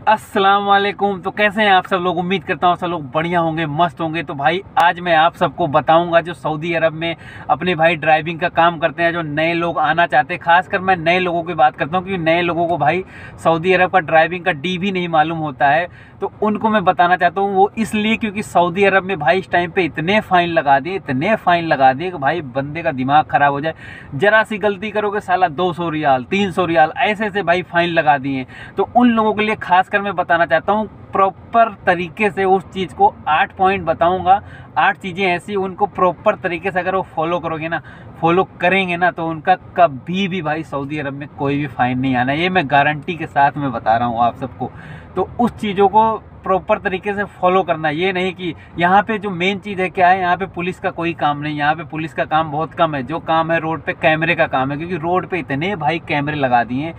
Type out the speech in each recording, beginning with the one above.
अस्सलाम वालेकुम। तो कैसे हैं आप सब लोग? उम्मीद करता हूँ सब लोग बढ़िया होंगे, मस्त होंगे। तो भाई आज मैं आप सबको बताऊंगा जो सऊदी अरब में अपने भाई ड्राइविंग का काम करते हैं, जो नए लोग आना चाहते हैं। खासकर मैं नए लोगों की बात करता हूँ क्योंकि नए लोगों को भाई सऊदी अरब का ड्राइविंग का डी भी नहीं मालूम होता है। तो उनको मैं बताना चाहता हूँ, वो इसलिए क्योंकि सऊदी अरब में भाई इस टाइम पे इतने फ़ाइन लगा दिए कि भाई बंदे का दिमाग ख़राब हो जाए। ज़रा सी गलती करोगे साला 200 रियाल 300 रियाल ऐसे भाई फ़ाइन लगा दिए। तो उन लोगों के लिए खासकर मैं बताना चाहता हूँ प्रॉपर तरीके से उस चीज़ को 8 पॉइंट बताऊंगा। 8 चीज़ें ऐसी उनको प्रॉपर तरीके से अगर वो फॉलो करेंगे ना तो उनका कभी भी भाई सऊदी अरब में कोई भी फ़ाइन नहीं आना। ये मैं गारंटी के साथ में बता रहा हूँ आप सबको। तो उस चीज़ों को प्रॉपर तरीके से फॉलो करना। ये नहीं कि यहाँ पे जो मेन चीज़ है क्या है, यहाँ पे पुलिस का कोई काम नहीं। यहाँ पे पुलिस का काम बहुत कम है। जो काम है रोड पे कैमरे का काम है, क्योंकि रोड पे इतने भाई कैमरे लगा दिए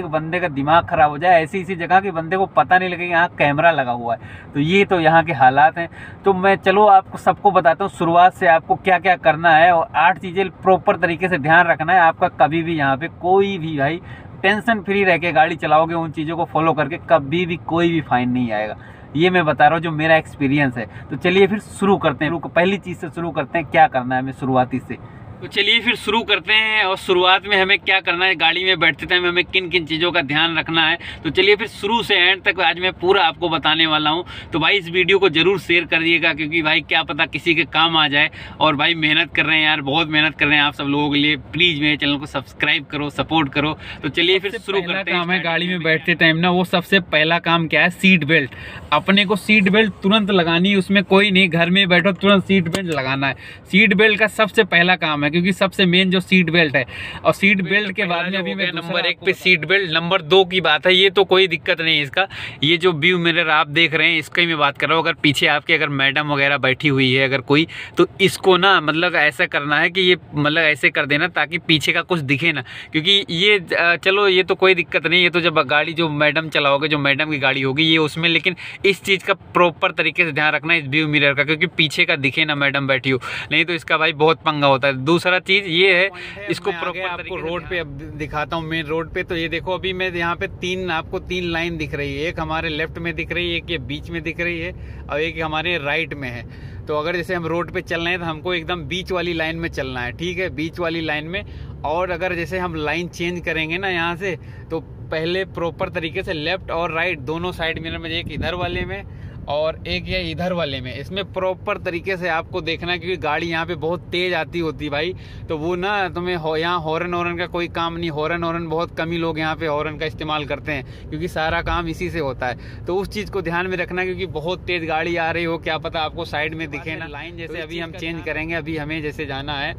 कि बंदे का दिमाग ख़राब हो जाए। ऐसी जगह कि बंदे को पता नहीं लगे यहाँ कैमरा लगा हुआ है। तो ये तो यहाँ के हालात हैं। तो मैं चलो आपको सबको बताता हूँ शुरुआत से आपको क्या क्या करना है और 8 चीज़ें प्रॉपर तरीके से ध्यान रखना है। आपका कभी भी यहाँ पे कोई भी भाई टेंशन फ्री रह के गाड़ी चलाओगे, उन चीज़ों को फॉलो करके कभी भी कोई भी फाइन नहीं आएगा। ये मैं बता रहा हूँ जो मेरा एक्सपीरियंस है। तो चलिए फिर शुरू करते हैं। पहली चीज़ से शुरू करते हैं, क्या करना है हमें शुरुआती से। तो चलिए फिर शुरू करते हैं। और शुरुआत में हमें क्या करना है, गाड़ी में बैठते टाइम हमें किन किन चीज़ों का ध्यान रखना है। तो चलिए फिर शुरू से एंड तक आज मैं पूरा आपको बताने वाला हूँ। तो भाई इस वीडियो को ज़रूर शेयर करिएगा, क्योंकि भाई क्या पता किसी के काम आ जाए। और भाई मेहनत कर रहे हैं यार, बहुत मेहनत कर रहे हैं आप सब लोगों के लिए। प्लीज़ मेरे चैनल को सब्सक्राइब करो, सपोर्ट करो। तो चलिए फिर शुरू करते हैं। काम है गाड़ी में बैठते टाइम ना, वो सबसे पहला काम क्या है, सीट बेल्ट। अपने को सीट बेल्ट तुरंत लगानी है, उसमें कोई नहीं, घर में बैठो तुरंत सीट बेल्ट लगाना है। सीट बेल्ट का सबसे पहला काम है, क्योंकि सबसे मेन जो सीट बेल्ट है। और सीट बेल्ट के बाद में अभी मैं नंबर 1 पे सीट बेल्ट, नंबर 2 की बात है। ये तो कोई दिक्कत नहीं है इसका। ये जो व्यू मिरर आप देख रहे हैं इसका ही मैं बात कर रहा हूँ। अगर पीछे आपके अगर मैडम वगैरह बैठी हुई है अगर कोई, तो इसको ना मतलब ऐसा करना है कि ये मतलब ऐसे कर देना ताकि पीछे का कुछ दिखे ना। क्योंकि ये चलो ये तो कोई दिक्कत नहीं, ये तो जब गाड़ी जो मैडम चलाओगे, जो मैडम की गाड़ी होगी ये उसमें, लेकिन इस चीज़ का प्रॉपर तरीके से ध्यान रखना इस व्यू मिरर का, क्योंकि पीछे का दिखे ना मैडम बैठी हो, नहीं तो इसका भाई बहुत पंगा होता है। दूसरा चीज़ ये है, इसको प्रॉपर आपको रोड पे अब दिखाता हूँ, मेन रोड पे। तो ये देखो अभी मैं यहाँ पे आपको 3 लाइन दिख रही है। एक हमारे लेफ्ट में दिख रही है, एक ये बीच में दिख रही है और एक हमारे राइट में है। तो अगर जैसे हम रोड पे चल रहे हैं तो हमको एकदम बीच वाली लाइन में चलना है, ठीक है, बीच वाली लाइन में। और अगर जैसे हम लाइन चेंज करेंगे ना यहाँ से, तो पहले प्रॉपर तरीके से लेफ्ट और राइट दोनों साइड मिरर में, एक इधर वाले में और एक ये इधर वाले में, इसमें प्रॉपर तरीके से आपको देखना है, क्योंकि गाड़ी यहाँ पे बहुत तेज आती होती भाई। तो वो ना तुम्हें यहाँ हॉर्न का कोई काम नहीं। हॉर्न बहुत कम ही लोग यहाँ पे हॉर्न का इस्तेमाल करते हैं, क्योंकि सारा काम इसी से होता है। तो उस चीज़ को ध्यान में रखना, क्योंकि बहुत तेज गाड़ी आ रही हो, क्या पता आपको साइड में दिखे ना लाइन। जैसे अभी हम चेंज करेंगे, अभी हमें जैसे जाना है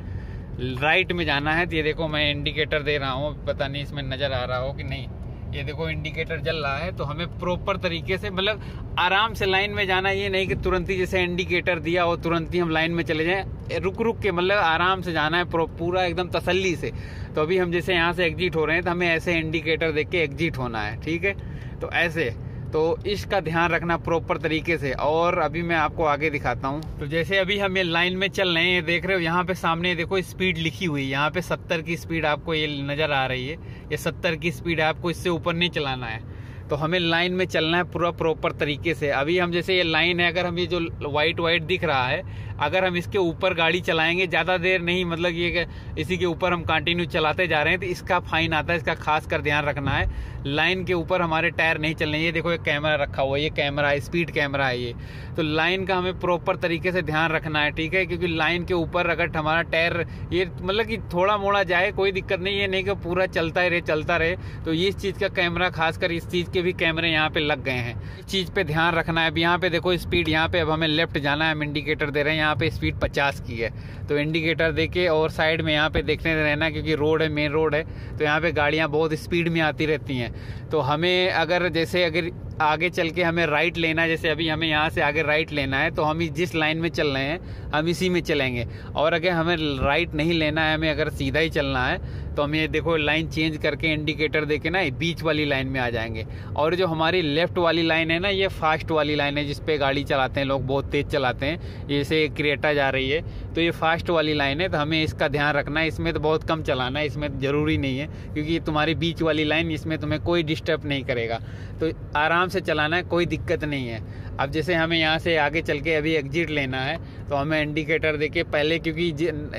राइट में जाना है। तो ये देखो मैं इंडिकेटर दे रहा हूँ, पता नहीं इसमें नज़र आ रहा हो कि नहीं। ये देखो इंडिकेटर जल रहा है। तो हमें प्रॉपर तरीके से मतलब आराम से लाइन में जाना। ये नहीं कि तुरंत ही जैसे इंडिकेटर दिया और तुरंत ही हम लाइन में चले जाएं। रुक के मतलब आराम से जाना है, पूरा एकदम तसल्ली से। तो अभी हम जैसे यहाँ से एग्जिट हो रहे हैं तो हमें ऐसे इंडिकेटर देख के एग्जिट होना है, ठीक है। तो ऐसे, तो इसका ध्यान रखना प्रॉपर तरीके से। और अभी मैं आपको आगे दिखाता हूँ। तो जैसे अभी हम ये लाइन में चल रहे हैं, देख रहे हो यहाँ पे सामने देखो स्पीड लिखी हुई है। यहाँ पे 70 की स्पीड आपको ये नज़र आ रही है। ये 70 की स्पीड है, आपको इससे ऊपर नहीं चलाना है। तो हमें लाइन में चलना है पूरा प्रॉपर तरीके से। अभी हम जैसे ये लाइन है, अगर हम ये जो वाइट दिख रहा है, अगर हम इसके ऊपर गाड़ी चलाएंगे ज़्यादा देर नहीं, मतलब ये इसी के ऊपर हम कंटिन्यू चलाते जा रहे हैं, तो इसका फाइन आता है। इसका खास कर ध्यान रखना है, लाइन के ऊपर हमारे टायर नहीं चलने। ये देखो एक कैमरा रखा हुआ है, ये कैमरा है, स्पीड कैमरा है ये। तो लाइन का हमें प्रॉपर तरीके से ध्यान रखना है, ठीक है, क्योंकि लाइन के ऊपर अगर हमारा टायर ये मतलब कि थोड़ा मोड़ा जाए कोई दिक्कत नहीं है, नहीं कि पूरा चलता रहे। तो ये इस चीज़ का कैमरा, खासकर इस चीज़ के भी कैमरे यहाँ पे लग गए हैं। इस चीज़ पे ध्यान रखना है। अब यहाँ पे देखो स्पीड, यहाँ पे अब हमें लेफ्ट जाना है, हम इंडिकेटर दे रहे हैं। यहाँ पे स्पीड 50 की है, तो इंडिकेटर देके और साइड में यहाँ पे देखने रहना, क्योंकि रोड है, मेन रोड है। तो यहाँ पे गाड़ियाँ बहुत स्पीड में आती रहती हैं। तो हमें अगर आगे चल के हमें राइट लेना है, जैसे अभी हमें यहाँ से आगे राइट लेना है, तो हम जिस लाइन में चल रहे हैं हम इसी में चलेंगे। और अगर हमें राइट नहीं लेना है, हमें अगर सीधा ही चलना है, तो हम ये देखो लाइन चेंज करके इंडिकेटर देके ना बीच वाली लाइन में आ जाएंगे। और जो हमारी लेफ्ट वाली लाइन है ना, ये फास्ट वाली लाइन है, जिस पे गाड़ी चलाते हैं लोग, बहुत तेज़ चलाते हैं। जैसे क्रेटा जा रही है तो ये फास्ट वाली लाइन है, तो हमें इसका ध्यान रखना है। इसमें तो बहुत कम चलाना है, इसमें ज़रूरी नहीं है, क्योंकि तुम्हारी बीच वाली लाइन, इसमें तुम्हें कोई डिस्टर्ब नहीं करेगा, तो आराम से चलाना है, कोई दिक्कत नहीं है। अब जैसे हमें यहाँ से आगे चल के अभी एग्जिट लेना है, तो हमें इंडिकेटर देके पहले, क्योंकि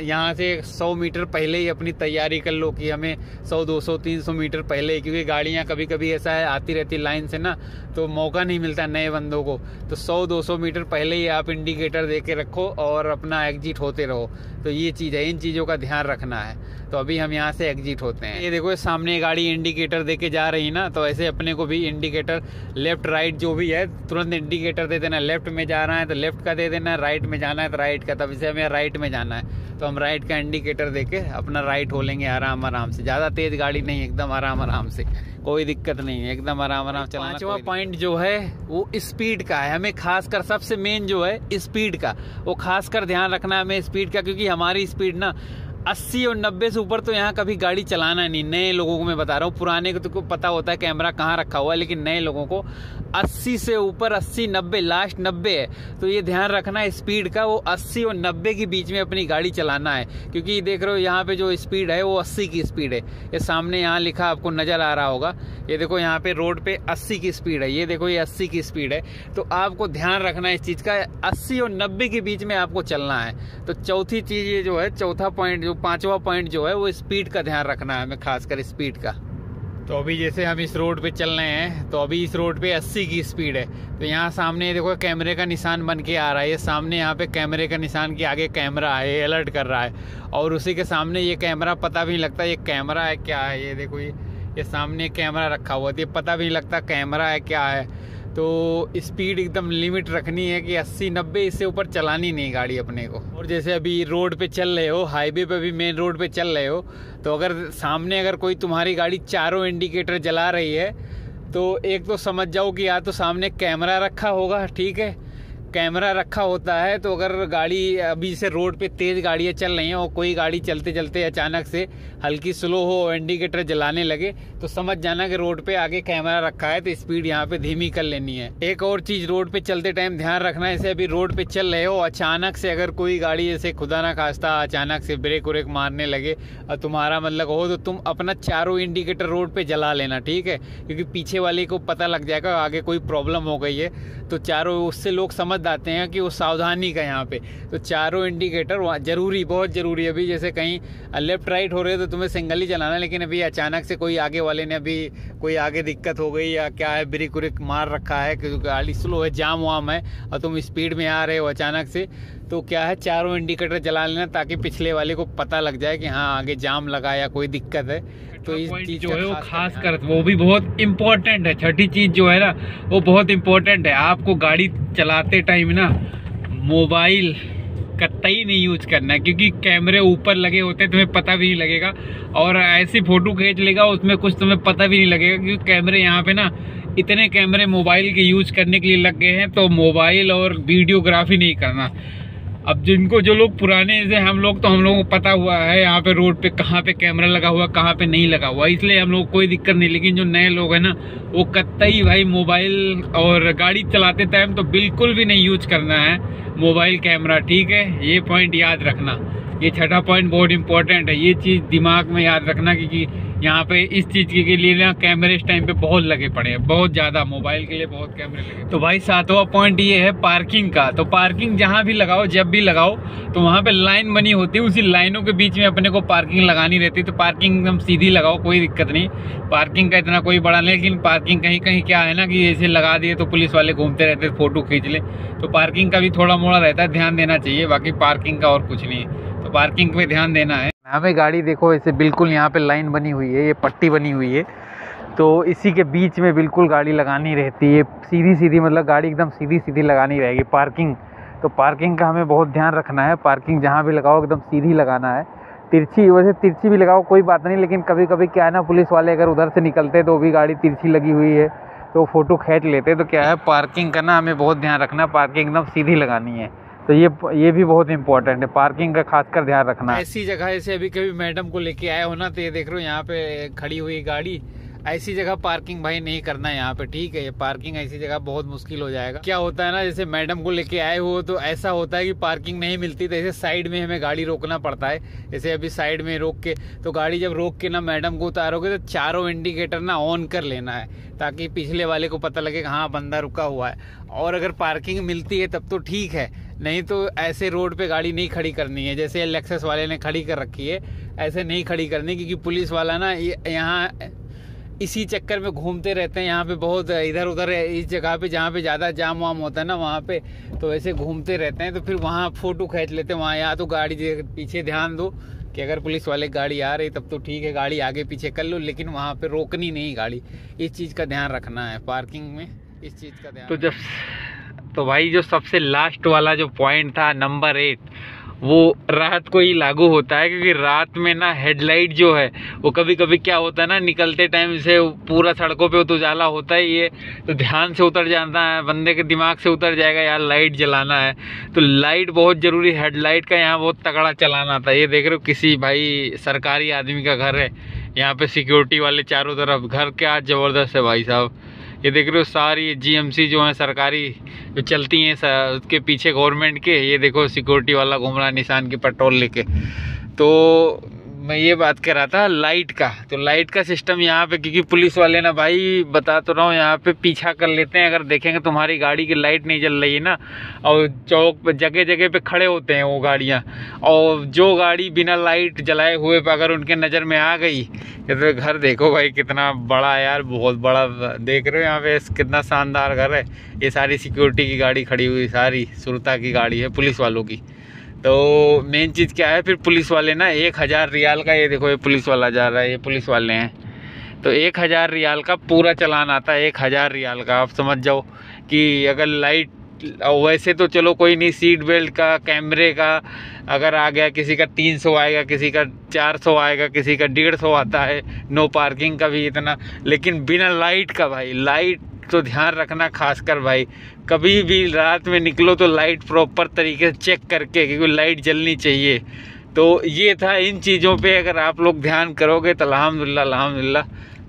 यहाँ से 100 मीटर पहले ही अपनी तैयारी कर लो कि हमें 100, 200, 300 मीटर पहले, क्योंकि गाड़ियाँ कभी कभी ऐसा है आती रहती लाइन से ना, तो मौका नहीं मिलता नए बंदों को। तो 100-200 मीटर पहले ही आप इंडिकेटर दे के रखो और अपना एग्जिट होते रहो। तो ये चीज़ है, इन चीज़ों का ध्यान रखना है। तो अभी हम यहाँ से एग्जिट होते हैं। ये देखो सामने गाड़ी इंडिकेटर दे के जा रही ना, तो ऐसे अपने को भी इंडिकेटर लेफ्ट राइट जो भी है तुरंत इंडिकेटर दे देना। लेफ्ट में जा रहा है तो लेफ्ट का दे देना, राइट में जाना है तो राइट का। तब इसे हमें राइट में जाना है तो हम राइट का इंडिकेटर दे के अपना राइट हो लेंगे आराम से। ज़्यादा तेज़ गाड़ी नहीं, एकदम आराम से, कोई दिक्कत नहीं है, एकदम आराम चलाना। पांचवा पॉइंट जो है वो स्पीड का है। हमें खासकर सबसे मेन जो है स्पीड का, वो खासकर ध्यान रखना है हमें स्पीड का, क्योंकि हमारी स्पीड ना 80 और 90 से ऊपर तो यहाँ कभी गाड़ी चलाना नहीं। नए लोगों को मैं बता रहा हूँ, पुराने को तो पता होता है कैमरा कहाँ रखा हुआ है, लेकिन नए लोगों को 80 से ऊपर, 80, 90, लास्ट 90 है। तो ये ध्यान रखना है स्पीड का, वो 80 और 90 के बीच में अपनी गाड़ी चलाना है। क्योंकि देख रहे हो यहाँ पे जो स्पीड है वो 80 की स्पीड है। ये सामने यहाँ लिखा आपको नज़र आ रहा होगा, ये देखो यहाँ पे रोड पे 80 की स्पीड है, ये देखो ये 80 की स्पीड है। तो आपको ध्यान रखना है इस चीज़ का, 80 और 90 के बीच में आपको चलना है। तो चौथी चीज़ ये जो है, चौथा पॉइंट जो, पांचवा पॉइंट जो है वो स्पीड का ध्यान रखना है हमें, खासकर स्पीड का। तो अभी जैसे हम इस रोड पे चल रहे हैं, तो अभी इस रोड पे 80 की स्पीड है। तो यहाँ सामने देखो कैमरे का निशान बन के आ रहा है, ये सामने यहाँ पे कैमरे का निशान के आगे कैमरा है, ये अलर्ट कर रहा है। और उसी के सामने ये कैमरा, पता भी नहीं लगता ये कैमरा है क्या है। ये देखो ये सामने कैमरा रखा हुआ है, ये पता भी नहीं लगता कैमरा है क्या है। तो स्पीड एकदम लिमिट रखनी है कि 80-90, इससे ऊपर चलानी नहीं गाड़ी अपने को। और जैसे अभी रोड पे चल रहे हो, हाईवे पे भी मेन रोड पे चल रहे हो, तो अगर सामने अगर कोई तुम्हारी गाड़ी चारों इंडिकेटर जला रही है, तो एक तो समझ जाओ कि या तो सामने कैमरा रखा होगा, ठीक है, कैमरा रखा होता है। तो अगर गाड़ी अभी से रोड पे तेज़ गाड़ियाँ चल रही हैं और कोई गाड़ी चलते चलते अचानक से हल्की स्लो हो, इंडिकेटर जलाने लगे, तो समझ जाना कि रोड पे आगे कैमरा रखा है, तो स्पीड यहाँ पे धीमी कर लेनी है। एक और चीज़ रोड पे चलते टाइम ध्यान रखना है, जैसे अभी रोड पे चल रहे हो, अचानक से अगर कोई गाड़ी जैसे खुदा ना खास्ता अचानक से ब्रेक व्रेक मारने लगे और तुम्हारा मतलब हो, तो तुम अपना चारों इंडिकेटर रोड पे जला लेना, ठीक है, क्योंकि पीछे वाले को पता लग जाएगा आगे कोई प्रॉब्लम हो गई है। तो चारों, उससे लोग समझ आते हैं कि वो सावधानी का यहाँ पे, तो चारों इंडिकेटर वहाँ जरूरी, बहुत ज़रूरी है। अभी जैसे कहीं लेफ्ट राइट हो रहे हो तो तुम्हें सिंगल ही चलाना है, लेकिन अभी अचानक से कोई आगे वाले ने, अभी कोई आगे दिक्कत हो गई या क्या है, ब्रेक व्रेक मार रखा है, क्योंकि गाड़ी स्लो है, जाम वाम है और तुम स्पीड में आ रहे हो अचानक से, तो क्या है, चारों इंडिकेटर जला लेना, ताकि पिछले वाले को पता लग जाए कि हाँ आगे जाम लगा या कोई दिक्कत है। तो इस चीज़ जो है वो खास कर वो भी बहुत इम्पोर्टेंट है। छठी चीज़ जो है ना वो बहुत इम्पोर्टेंट है। आपको गाड़ी चलाते टाइम ना मोबाइल कतई नहीं यूज करना है, क्योंकि कैमरे ऊपर लगे होते हैं, तुम्हें पता भी नहीं लगेगा, और ऐसी फ़ोटो खींच लेगा उसमें कुछ तुम्हें पता भी नहीं लगेगा, क्योंकि कैमरे यहाँ पे ना इतने कैमरे मोबाइल के यूज करने के लिए लग गए हैं, तो मोबाइल और वीडियोग्राफी नहीं करना। अब जिनको, जो लोग पुराने जैसे हम लोग, तो हम लोगों को पता हुआ है यहाँ पे रोड पे कहाँ पे कैमरा लगा हुआ, कहाँ पे नहीं लगा हुआ, इसलिए हम लोग कोई दिक्कत नहीं। लेकिन जो नए लोग हैं ना, वो कतई भाई मोबाइल और गाड़ी चलाते टाइम तो बिल्कुल भी नहीं यूज करना है मोबाइल कैमरा, ठीक है, ये पॉइंट याद रखना। ये छठा पॉइंट बहुत इंपॉर्टेंट है, ये चीज़ दिमाग में याद रखना, क्योंकि यहाँ पे इस चीज़ के लिए ना कैमरे इस टाइम पे बहुत लगे पड़े हैं, बहुत ज़्यादा, मोबाइल के लिए बहुत कैमरे लगे। तो भाई सातवां पॉइंट ये है पार्किंग का। तो पार्किंग जहाँ भी लगाओ, जब भी लगाओ, तो वहाँ पे लाइन बनी होती है, उसी लाइनों के बीच में अपने को पार्किंग लगानी रहती है। तो पार्किंग एकदम सीधी लगाओ, कोई दिक्कत नहीं, पार्किंग का इतना कोई बड़ा नहीं। लेकिन पार्किंग कहीं कहीं क्या है ना कि ऐसे लगा दिए तो पुलिस वाले घूमते रहते, फ़ोटो खींच ले, तो पार्किंग का भी थोड़ा मोड़ा रहता है, ध्यान देना चाहिए। बाकी पार्किंग का और कुछ नहीं है, तो पार्किंग पे ध्यान देना है। हमें गाड़ी देखो ऐसे बिल्कुल यहाँ पे लाइन बनी हुई है, ये पट्टी बनी हुई है, तो इसी के बीच में बिल्कुल गाड़ी लगानी रहती है, सीधी सीधी, मतलब गाड़ी एकदम सीधी सीधी लगानी रहेगी। पार्किंग, तो पार्किंग का हमें बहुत ध्यान रखना है, पार्किंग जहाँ भी लगाओ एकदम सीधी लगाना है। तिरछी, वैसे तिरछी भी लगाओ कोई बात नहीं, लेकिन कभी कभी क्या है ना, पुलिस वाले अगर उधर से निकलते तो भी गाड़ी तिरछी लगी हुई है तो फ़ोटो खींच लेते। तो क्या है, पार्किंग का ना हमें बहुत ध्यान रखना, पार्किंग एकदम सीधी लगानी है, तो ये भी बहुत इंपॉर्टेंट है, पार्किंग का खासकर ध्यान रखना। ऐसी जगह से अभी कभी मैडम को लेके आए हो ना, तो ये देख रहे हो यहाँ पे खड़ी हुई गाड़ी, ऐसी जगह पार्किंग भाई नहीं करना है यहाँ पे, ठीक है। ये पार्किंग ऐसी जगह बहुत मुश्किल हो जाएगा। क्या होता है ना, जैसे मैडम को लेके आए हो तो ऐसा होता है कि पार्किंग नहीं मिलती, तो ऐसे साइड में हमें गाड़ी रोकना पड़ता है। जैसे अभी साइड में रोक के, तो गाड़ी जब रोक के ना मैडम को उतारोगे तो चारों इंडिकेटर ना ऑन कर लेना है, ताकि पिछले वाले को पता लगे कि हाँ बंदा रुका हुआ है। और अगर पार्किंग मिलती है तब तो ठीक है, नहीं तो ऐसे रोड पे गाड़ी नहीं खड़ी करनी है। जैसे लेक्सस वाले ने खड़ी कर रखी है, ऐसे नहीं खड़ी करनी, क्योंकि पुलिस वाला ना यहाँ इसी चक्कर में घूमते रहते हैं। यहाँ पे बहुत इधर उधर इस जगह पे जहाँ पे ज़्यादा जाम वाम होता है ना, वहाँ पे तो ऐसे घूमते रहते हैं, तो फिर वहाँ फ़ोटो खींच लेते हैं वहाँ। या तो गाड़ी पीछे ध्यान दो कि अगर पुलिस वाले गाड़ी आ रही तब तो ठीक है, गाड़ी आगे पीछे कर लो, लेकिन वहाँ पे रोकनी नहीं गाड़ी। इस चीज़ का ध्यान रखना है पार्किंग में, इस चीज़ का ध्यान। तो भाई जो सबसे लास्ट वाला जो पॉइंट था नंबर 8, वो रात को ही लागू होता है, क्योंकि रात में ना हेडलाइट जो है वो कभी कभी क्या होता है ना, निकलते टाइम से पूरा सड़कों पे तो उजाला होता है, ये तो ध्यान से उतर जाता है, बंदे के दिमाग से उतर जाएगा यार लाइट जलाना है। तो लाइट बहुत ज़रूरी, हेडलाइट का यहाँ बहुत तगड़ा चलाना था। ये देख रहे हो किसी भाई सरकारी आदमी का घर है, यहाँ पे सिक्योरिटी वाले चारों तरफ, घर क्या ज़बरदस्त है भाई साहब। ये देख रहे हो सारी जीएमसी जो है सरकारी जो चलती हैं, उसके पीछे गवर्नमेंट के, ये देखो सिक्योरिटी वाला घूम रहा निशान की पेट्रोल लेके। तो मैं ये बात कर रहा था लाइट का, तो लाइट का सिस्टम यहाँ पे, क्योंकि पुलिस वाले ना भाई बता तो रहा हूँ यहाँ पे पीछा कर लेते हैं। अगर देखेंगे तुम्हारी गाड़ी की लाइट नहीं जल रही है ना, और चौक पे जगह जगह पे खड़े होते हैं वो गाड़ियाँ, और जो गाड़ी बिना लाइट जलाए हुए पे अगर उनके नज़र में आ गई, तो घर देखो भाई कितना बड़ा है यार, बहुत बड़ा देख रहे हो यहाँ पे कितना शानदार घर है। ये सारी सिक्योरिटी की गाड़ी खड़ी हुई, सारी सुरता की गाड़ी है पुलिस वालों की। तो मेन चीज़ क्या है, फिर पुलिस वाले ना 1000 रियाल का, ये देखो ये पुलिस वाला जा रहा है, ये पुलिस वाले हैं, तो 1000 रियाल का पूरा चालान आता है, 1000 रियाल का। आप समझ जाओ कि अगर लाइट, वैसे तो चलो कोई नहीं, सीट बेल्ट का, कैमरे का अगर आ गया, किसी का 300 आएगा, किसी का 400 आएगा, किसी का 150 आता है, नो पार्किंग का भी इतना, लेकिन बिना लाइट का भाई, लाइट तो ध्यान रखना खासकर भाई, कभी भी रात में निकलो तो लाइट प्रॉपर तरीके से चेक करके, क्योंकि लाइट जलनी चाहिए। तो ये था, इन चीज़ों पे अगर आप लोग ध्यान करोगे तो अल्हम्दुलिल्लाह अल्हम्दुलिल्लाह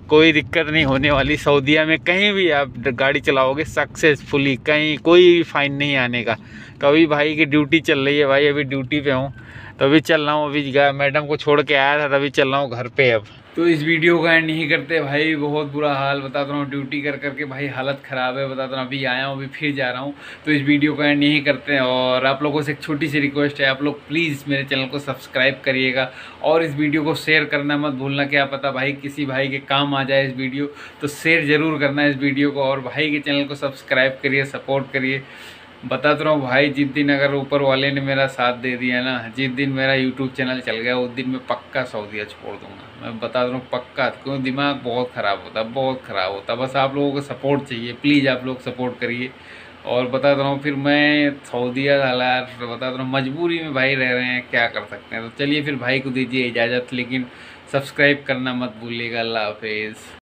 कोई दिक्कत नहीं होने वाली। सऊदीया में कहीं भी आप गाड़ी चलाओगे सक्सेसफुली, कहीं कोई भी फाइन नहीं आने का। कभी भाई की ड्यूटी चल रही है, भाई अभी ड्यूटी पे हूँ, तो अभी चल रहा हूँ, अभी मैडम को छोड़ के आया था, तभी चल रहा हूँ घर पे अब। तो इस वीडियो का एंड नहीं करते भाई, बहुत बुरा हाल, बताता हूँ ड्यूटी कर करके भाई हालत ख़राब है, बताता हूँ। अभी आया हूँ, अभी फिर जा रहा हूँ, तो इस वीडियो का एंड नहीं करते हैं। और आप लोगों से एक छोटी सी रिक्वेस्ट है, आप लोग प्लीज़ मेरे चैनल को सब्सक्राइब करिएगा और इस वीडियो को शेयर करना मत भूलना। क्या पता भाई किसी भाई के काम आ जाए इस वीडियो, तो शेयर ज़रूर करना इस वीडियो को, और भाई के चैनल को सब्सक्राइब करिए, सपोर्ट करिए। बताता रहा हूँ भाई, जिस दिन अगर ऊपर वाले ने मेरा साथ दे दिया ना, जिस दिन मेरा यूट्यूब चैनल चल गया, उस दिन मैं पक्का सऊदीया छोड़ दूँगा, मैं बता रहा हूँ पक्का, क्योंकि दिमाग बहुत ख़राब होता है, बहुत ख़राब होता है। बस आप लोगों को सपोर्ट चाहिए, प्लीज़ आप लोग सपोर्ट करिए। और बताता हूँ फिर मैं सऊदीया हालात बताता हूँ, मजबूरी में भाई रह रहे हैं, क्या कर सकते हैं। तो चलिए फिर भाई को दीजिए इजाज़त, लेकिन सब्सक्राइब करना मत भूलिएगा। अल्लाह हाफिज़।